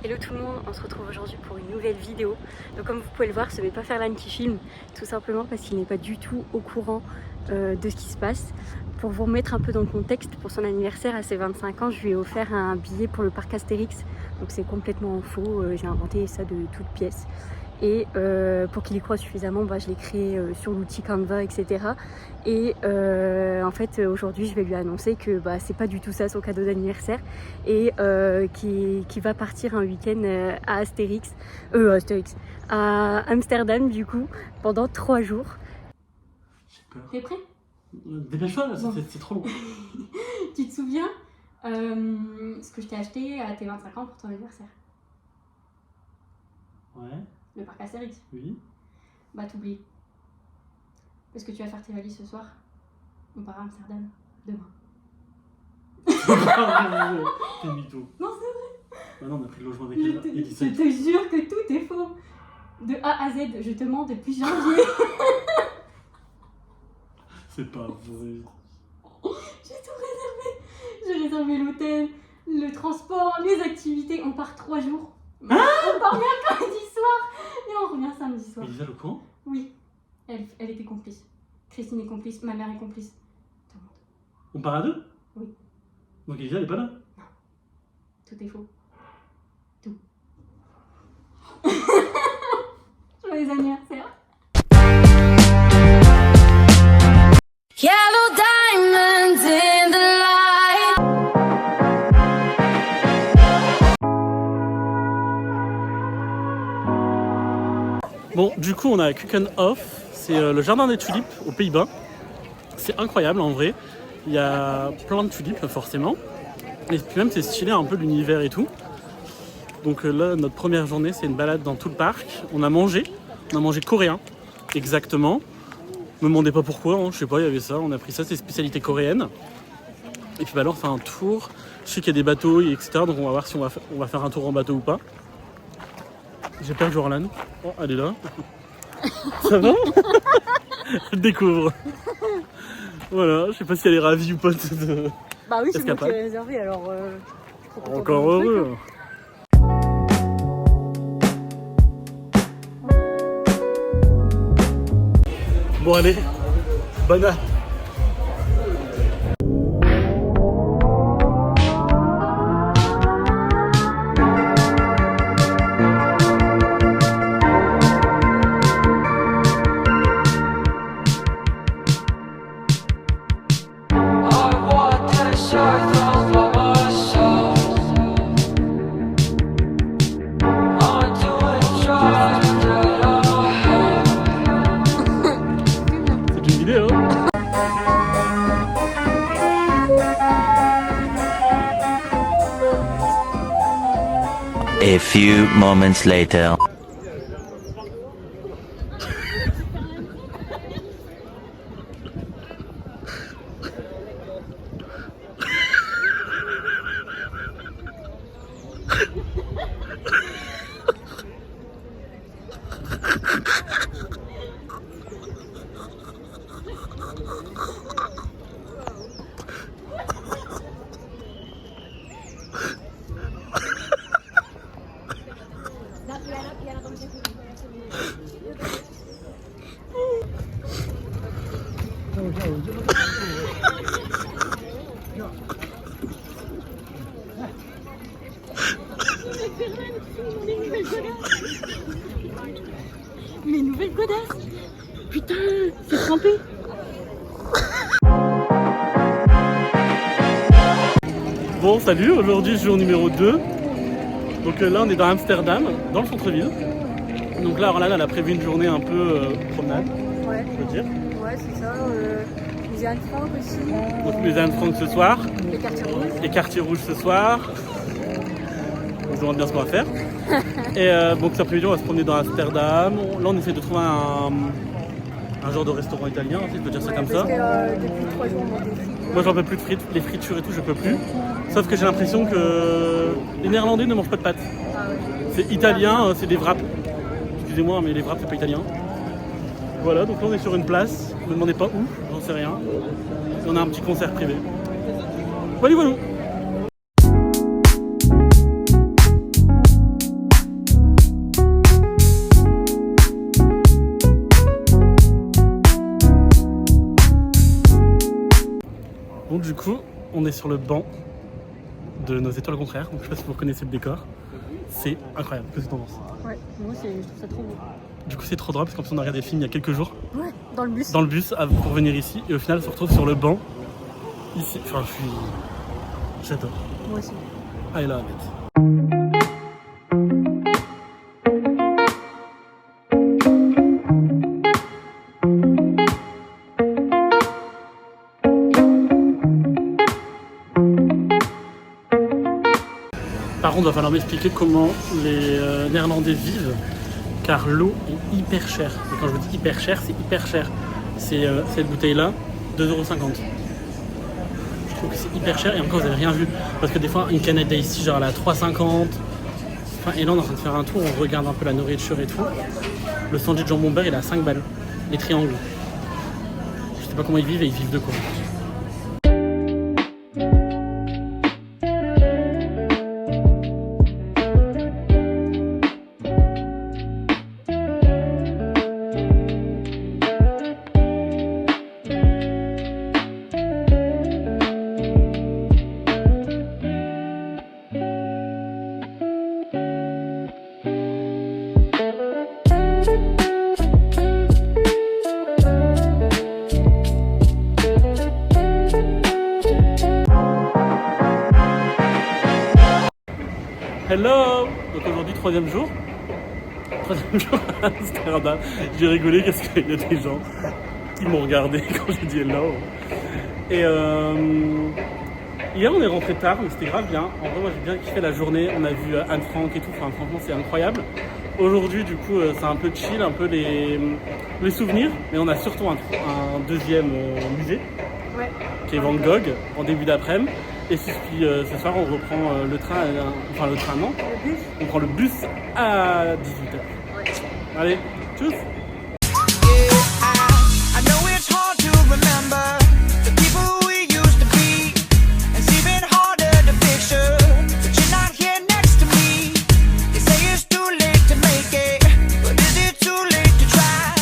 Hello tout le monde, on se retrouve aujourd'hui pour une nouvelle vidéo. Donc comme vous pouvez le voir, je ne vais pas faire l'âne qui filme, tout simplement parce qu'il n'est pas du tout au courant de ce qui se passe. Pour vous remettre un peu dans le contexte, pour son anniversaire à ses 25 ans, je lui ai offert un billet pour le parc Astérix. Donc c'est complètement faux, j'ai inventé ça de toutes pièces. Et pour qu'il y croie suffisamment, je l'ai créé sur l'outil Canva, etc. Et en fait, aujourd'hui, je vais lui annoncer que c'est pas du tout ça son cadeau d'anniversaire et qu'il va partir un week-end à à Amsterdam du coup, pendant 3 jours. J'ai peur. T'es prêt? Dépêche-toi, là, bon. C'est trop long. Tu te souviens ce que je t'ai acheté à tes 25 ans pour ton anniversaire? Ouais. Le parc Astérix. Oui. T'oublies. Parce que tu vas faire tes valises ce soir. On part à Amsterdam demain. T'es mytho. Non, c'est vrai. Maintenant, on a pris le logement avec Je te jure que tout est faux. De A à Z, je te mens depuis janvier. C'est pas vrai. J'ai tout réservé. J'ai réservé l'hôtel, le transport, les activités. On part 3 jours. On part mercredi soir et on revient samedi soir. Elisa le camp? Oui, elle était complice. Christine est complice, ma mère est complice. Tout le monde. On part à 2? Oui. Donc Elisa elle est pas là? Non. Tout est faux. Tout. Joyeux anniversaire. Yellow diamonds in the light. Bon, du coup, on a Keukenhof, c'est le jardin des tulipes aux Pays-Bas. C'est incroyable en vrai. Il y a plein de tulipes, forcément. Et puis même, c'est stylé un peu l'univers et tout. Donc là, notre première journée, c'est une balade dans tout le parc. On a mangé coréen, exactement. Me demandez pas pourquoi, je sais pas, il y avait ça, on a pris ça, c'est spécialité coréenne. Et puis là, on fait un tour. Je sais qu'il y a des bateaux, etc. Donc on va voir si on va faire un tour en bateau ou pas. J'ai perdu Orlan. Oh, elle est là. Ça va? Elle découvre. Voilà, je sais pas si elle est ravie ou pas de... Bah oui, c'est moi qui l'ai réservé, alors... Encore heureux. Bon allez, bonne app. A few moments later. Mes nouvelles godasses. Putain, c'est trempé. Bon, salut, aujourd'hui jour numéro 2. Donc là on est dans Amsterdam, dans le centre-ville. Donc là, Orlan, elle a prévu une journée un peu promenade, Ouais. je veux dire. Ouais, c'est ça. Musée Anne Frank aussi. Donc musée Anne Frank ce soir, Les quartiers rouges. les quartiers rouges ce soir. On se demande bien ce qu'on va faire. Et donc cet après-midi on va se promener dans Amsterdam. Là on essaie de trouver un genre de restaurant italien, si je peux dire ça comme ça. Parce que depuis 3 jours on mange des frites. Moi j'en peux plus de frites, les fritures et tout je peux plus. Sauf que j'ai l'impression que les Néerlandais ne mangent pas de pâtes. Ah ouais. C'est italien, c'est des wraps. Excusez-moi mais les wraps c'est pas italien. Voilà, donc là on est sur une place, ne me demandez pas où, j'en sais rien. Et on a un petit concert privé. Voilà, voilà. coup, on est sur le banc de nos étoiles contraires. Donc, je sais pas si vous reconnaissez le décor. C'est incroyable. Qu'est-ce que t'en penses? Ouais, moi je trouve ça trop beau. Du coup, c'est trop drôle parce qu'en plus, on a regardé le film il y a quelques jours. Ouais, dans le bus. Dans le bus pour venir ici. Et au final, on se retrouve sur le banc. Ici. Enfin, j'adore. Moi aussi. I love it. Par contre, il va falloir m'expliquer comment les Néerlandais vivent, car l'eau est hyper chère. Et quand je vous dis hyper cher, c'est hyper cher. C'est cette bouteille-là, 2,50 €. Je trouve que c'est hyper cher et encore, vous n'avez rien vu. Parce que des fois, une canette d'ici, genre elle est à 3,50 €. Enfin, et là, on est en train de faire un tour, on regarde un peu la nourriture et tout. Le sandwich de jambon beurre, il est à 5 balles. Les triangles. Je sais pas comment ils vivent et ils vivent de quoi. Hello! Donc aujourd'hui, troisième jour à Amsterdam. J'ai rigolé parce qu'il y a des gens qui m'ont regardé quand j'ai dit hello. Et hier, on est rentré tard, mais c'était grave bien. En vrai, moi, j'ai bien kiffé la journée. On a vu Anne Frank et tout. Enfin, franchement, c'est incroyable. Aujourd'hui, du coup, c'est un peu chill, un peu les souvenirs. Mais on a surtout un deuxième musée, Ouais. qui est Van Gogh, en début d'après-midi. Et puis ce soir, on reprend le train, enfin le train non, Le bus. on prend le bus à 18h. Ouais. Allez, tchuss! I know it's hard to remember the people we used to be. It's even harder to picture that you're not here next to me. They say it's too late to make it, but is it too late to try?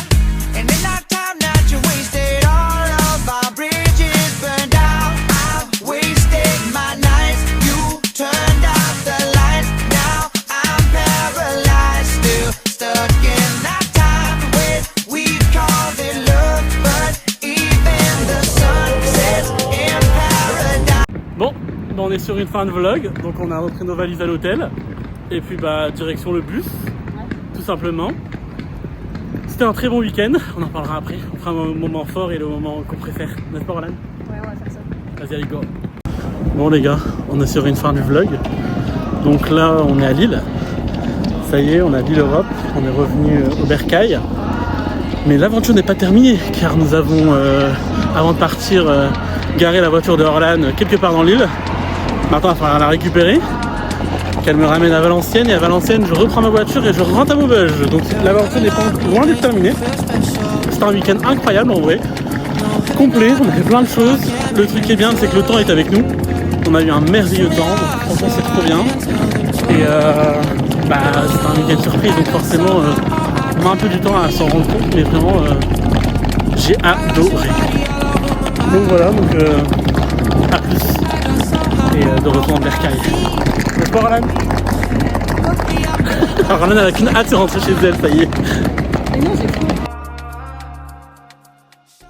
And in that time that you wasted, all of our bridges burned out. I've wasted my nights, you turned out the lights. Now I'm paralyzed, still stuck in that time when we called it love, but even the sun sets in paradise. Bon, on est sur une fin de vlog, donc on a repris nos valises à l'hôtel. Et puis direction le bus, tout simplement. C'était un très bon week-end, on en parlera après. On fera un moment fort et le moment qu'on préfère, n'est-ce pas Roland? Ouais, on va faire ça. Vas-y, allez, go. Bon les gars, on est sur une fin du vlog. Donc là, on est à Lille. Ça y est, on a vu l'Europe. On est revenu au Bercail. Mais l'aventure n'est pas terminée, car nous avons, avant de partir, garé la voiture de Orlan quelque part dans l'île. Maintenant, il va falloir la récupérer, qu'elle me ramène à Valenciennes. Et à Valenciennes, je reprends ma voiture et je rentre à Maubeuge. Donc l'aventure n'est pas loin d'être terminée. C'était un week-end incroyable en vrai. Complet, on a fait plein de choses. Le truc qui est bien, c'est que le temps est avec nous. On a eu un merveilleux temps, donc franchement c'est trop bien. Et c'était un week-end surprise, donc forcément on a un peu du temps à s'en rendre compte, mais vraiment j'ai adoré. Donc voilà, à plus. Et de retour en Bercail. N'est-ce pas Roland? Roland elle a qu'une hâte de rentrer chez elle, ça y est. Mais non, j'ai